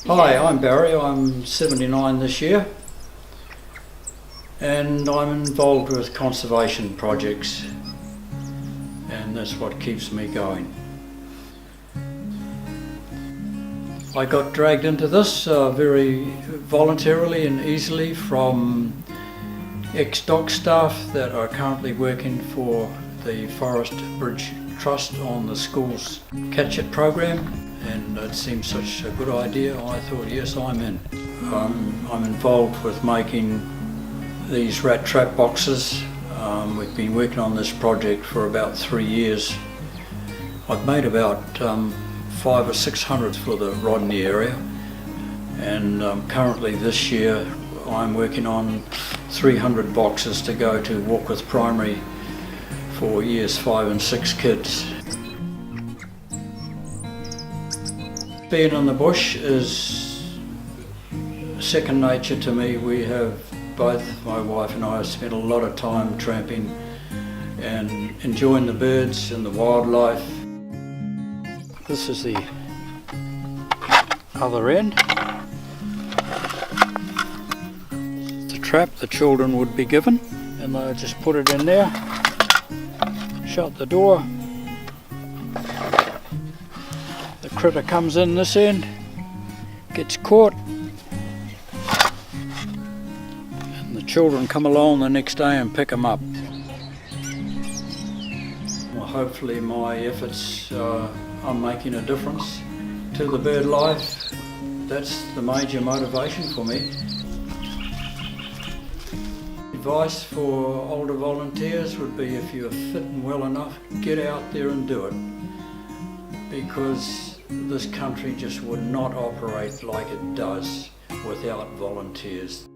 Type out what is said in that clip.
Hi, I'm Barry. I'm 79 this year, and I'm involved with conservation projects, and that's what keeps me going. I got dragged into this very voluntarily and easily from ex-doc staff that are currently working for the Forest Bridge Trust on the school's Catch It program, and it seemed such a good idea. I thought, yes, I'm in. I'm involved with making these rat trap boxes. We've been working on this project for about 3 years. I've made about 500 or 600 for the Rodney area, and currently this year I'm working on 300 boxes to go to Walkwith Primary for years 5 and 6 kids. Being in the bush is second nature to me. We have both, my wife and I, have spent a lot of time tramping and enjoying the birds and the wildlife. This is the other end. The trap the children would be given, and they'll just put it in there, shut the door. The critter comes in this end, gets caught, and the children come along the next day and pick them up. Well, hopefully my efforts are making a difference to the bird life. That's the major motivation for me. Advice for older volunteers would be, if you're fit and well enough, get out there and do it, because this country just would not operate like it does without volunteers.